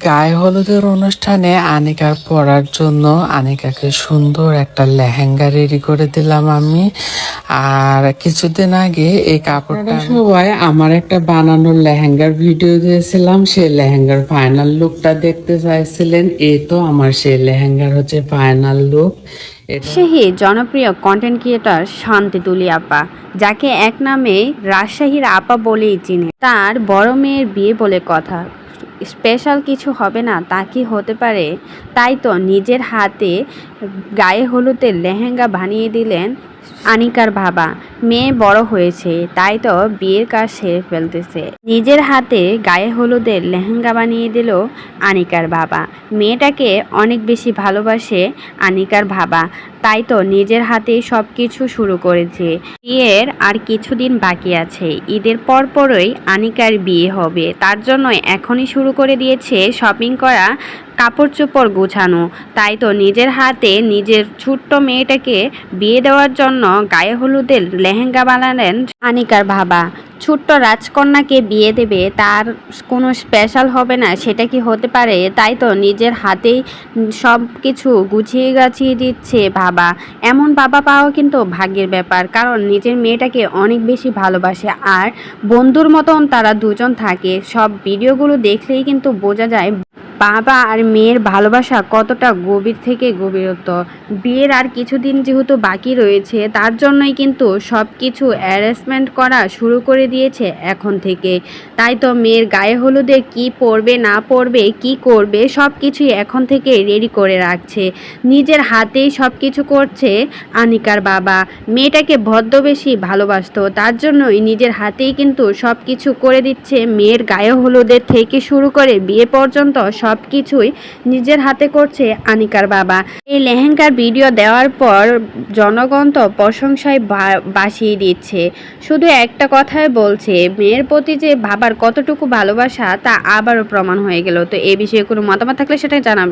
গায়ে হলুদের অনুষ্ঠানে আনিকার পরার জন্য আনিকাকে সুন্দর একটা লেহেঙ্গা রেডি করে দিলাম আমি। আর কিছুদিন আগে এই কাপড়টা সবাই আমার একটা বানানো লেহেঙ্গার ভিডিও দিয়েছিলাম, সেই লেহেঙ্গার ফাইনাল লুকটা দেখতে চাইছিলেন। এই তো আমার সেই লেহেঙ্গার হচ্ছে ফাইনাল লুক। রাজশাহী জনপ্রিয় কন্টেন্ট ক্রিয়েটর শান্তি তুলি আপা, যাকে এক নামে রাজশাহীর আপা বলেই চিনে, তার বড় মেয়ের বিয়ে বলে কথা। স্পেশাল কিছু হবে না তা কি হতে পারে? তাই তো নিজের হাতে গায়ে হলুদের লেহেঙ্গা বানিয়ে দিলেন আনিকার বাবা। মেয়ে বড় হয়েছে, তাই তো বিয়ের কাজ সেরে ফেলতেছে। নিজের হাতে গায়ে হলুদের লেহেঙ্গা বানিয়ে দিল আনিকার বাবা। মেয়েটাকে অনেক বেশি ভালোবাসে আনিকার বাবা, তাই তো নিজের হাতে সব কিছু শুরু করেছে। বিয়ের আর কিছুদিন বাকি আছে, ঈদের পরপরই আনিকার বিয়ে হবে। তার জন্য এখনই শুরু করে দিয়েছে শপিং করা, কাপড় চোপড় গোছানো। তাই তো নিজের হাতে নিজের ছোট্ট মেয়েটাকে বিয়ে দেওয়ার জন্য গায়ে হলুদের লেহেঙ্গা বানালেন আনিকার বাবা। ছোট্ট রাজকন্যাকে বিয়ে দেবে, তার কোনো স্পেশাল হবে না সেটা কি হতে পারে? তাই তো নিজের হাতেই সব কিছু গুছিয়ে গাছিয়ে দিচ্ছে বাবা। এমন বাবা পাওয়া কিন্তু ভাগ্যের ব্যাপার, কারণ নিজের মেয়েটাকে অনেক বেশি ভালোবাসে আর বন্ধুর মতন তারা দুজন থাকে। সব ভিডিওগুলো দেখলেই কিন্তু বোঝা যায় বাবা আর মেয়ের ভালোবাসা কতটা গভীর থেকে গভীরতর। বিয়ের আর কিছুদিন যেহেতু বাকি রয়েছে, তার জন্যই কিন্তু সব কিছু অ্যারেঞ্জমেন্ট করা শুরু করে দিয়েছে এখন থেকে। তাই তো মেয়ের গায়ে হলুদে কি পরবে না পরবে, কি করবে, সব কিছুই এখন থেকে রেডি করে রাখছে। নিজের হাতেই সব কিছু করছে আনিকার বাবা। মেয়েটাকে বড্ড বেশি ভালোবাসতো, তার জন্যই নিজের হাতেই কিন্তু সব কিছু করে দিচ্ছে। মেয়ের গায়ে হলুদের থেকে শুরু করে বিয়ে পর্যন্ত সব কিছুই নিজের হাতে করছে আনিকার বাবা। এই লেহেঙ্গার ভিডিও দেওয়ার পর জনগণ তো প্রশংসায় বাসিয়ে দিচ্ছে। শুধু একটা কথাই বলছে, মেয়ের প্রতি যে বাবার কতটুকু ভালোবাসা তা আবারও প্রমাণ হয়ে গেল। তো এই বিষয়ে কোনো মতামত থাকলে সেটা জানাবেন।